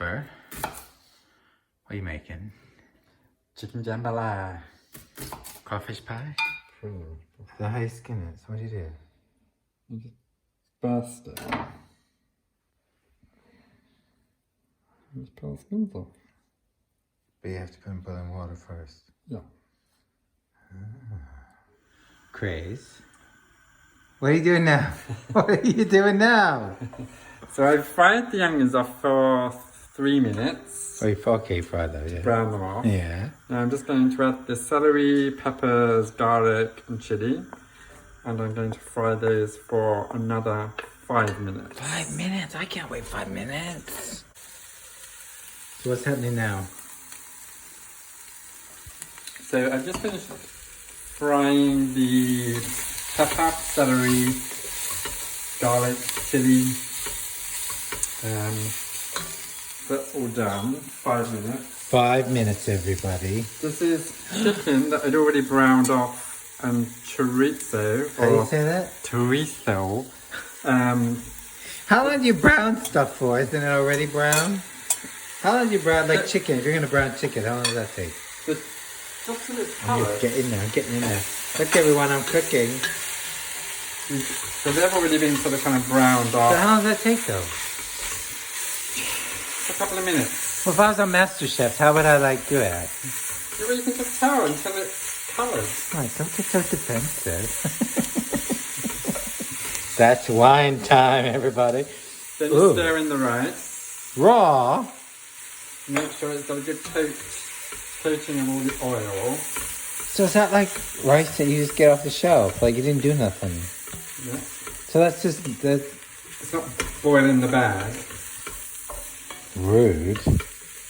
Christopher. What are you making? Chicken jambalaya. Crawfish pie? Cool. Is that how you skin it? So what do you do? You just burst it. Just pull the skins off. But you have to put in boiling water first. Yeah. Craze. What are you doing now? What are you doing now? So I fried the onions off for 3 minutes. Oh, you okay fried though, yeah. Brown them off. Yeah. Now I'm just going to add the celery, peppers, garlic and chilli. And I'm going to fry those for another 5 minutes. 5 minutes? I can't wait 5 minutes. So what's happening now? So I've just finished frying the pepper, celery, garlic, chilli. That's all done. 5 minutes. 5 minutes, everybody. This is chicken that I'd already browned off and chorizo. How do you say that? Chorizo. How long do you brown stuff for? Isn't it already brown? How long do you brown, like chicken? If you're going to brown chicken, how long does that take? Just a bit I'm colour. just getting in there, I'm getting in there. Look everyone, I'm cooking. So they've already been sort of kind of browned off. So how long does that take though? A couple of minutes. Well, if I was on MasterChef, how would I like do it? Yeah, well, you can just tell until it's coloured. Right, don't get so defensive. That's wine time, everybody. Then you stir in the rice. Raw? Make sure it's got a good coating of all the oil. So is that like rice that you just get off the shelf? Like you didn't do nothing? Yeah. So that's just... It's not boiling in the bag. Rude.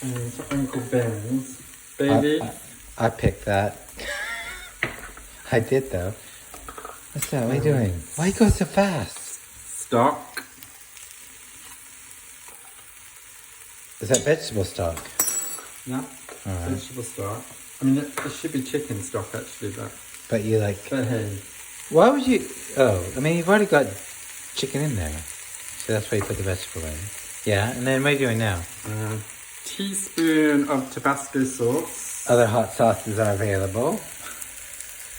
It's Uncle Ben's. Baby. I picked that. I did though. What's that? What are you doing? Why you go so fast? Stock. Is that vegetable stock? Yeah. Alright. Vegetable stock. I mean, it should be chicken stock actually, But you like... but hey. Why would you... Oh, I mean, you've already got chicken in there. So that's why you put the vegetable in. Yeah, and then what are you doing now? Teaspoon of Tabasco sauce. Other hot sauces are available.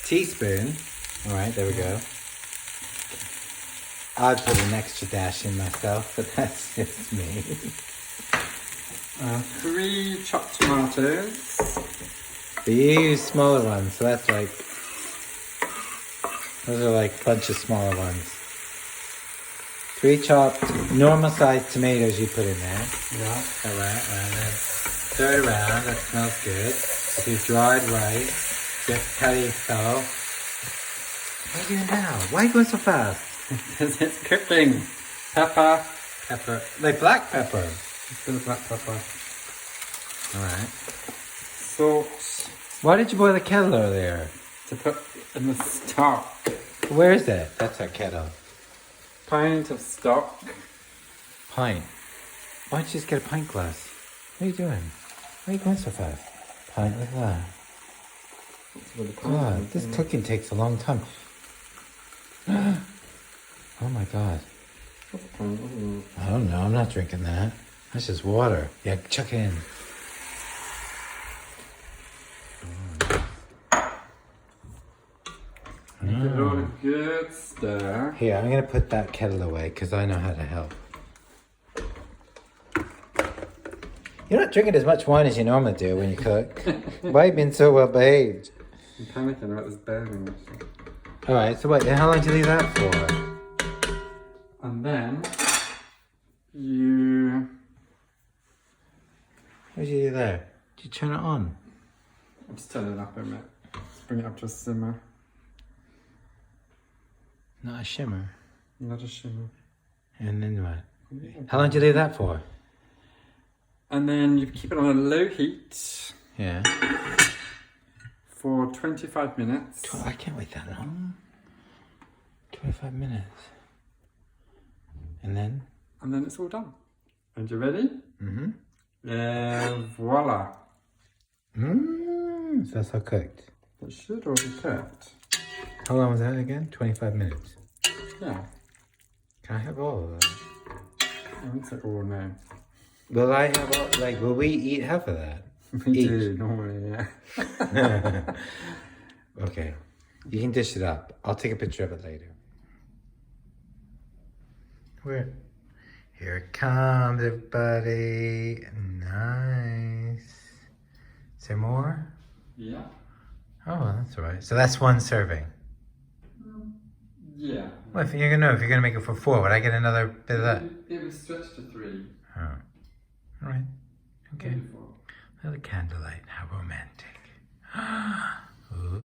Teaspoon. Alright, there we go. I'd put an extra dash in myself, but that's just me. 3 chopped tomatoes. But you use smaller ones, so that's like... Those are like a bunch of smaller ones. 3 chopped, normal sized tomatoes you put in there. Yeah. Alright, and then stir it around, that smells good. Do dried rice, get chorizo. What are you doing now? Why are you going so fast? Because it's cooking. Pepper. Pepper, like black pepper. A bit of black pepper. Alright. Salt Why did you boil the kettle earlier? to put in the stock. Where is that? That's our kettle. Pint of stock. Pint. Why don't you just get a pint glass? What are you doing? Why are you going so fast? Pint like that. God, this cooking takes a long time. Oh my God. I don't know, I'm not drinking that. That's just water. Yeah, chuck it in. Give it all a good stir. Here, I'm going to put that kettle away because I know how to help. You're not drinking as much wine as you normally do when you cook. Why have you been so well behaved? I'm panicking about this burning. Alright, so wait, how long do you leave that for? And then you... What did you do there? Did you turn it on? I'm just turning it up a minute. Just bring it up to a simmer. Not a shimmer. Not a shimmer. And then what? How long did you leave that for? And then you keep it on a low heat Yeah. for 25 minutes. I can't wait that long. 25 minutes. And then? And then it's all done. And you ready? Mm-hmm. And voila. So that's all cooked. It should all be cooked. How long was that again? 25 minutes. Yeah. Can I have all of that? I wouldn't say all no. Will I have all, like, will we eat half of that? We Each. do, normally, yeah. Okay. You can dish it up. I'll take a picture of it later. Where? Here it comes, everybody. Nice. Is there more? Yeah. Oh, that's all right. So that's one serving. Yeah. Well, if you're gonna make it for 4, would I get another bit of that? It was stretched to 3. Oh. All right. Okay. Maybe 4. Well, the candlelight. How romantic. Ooh.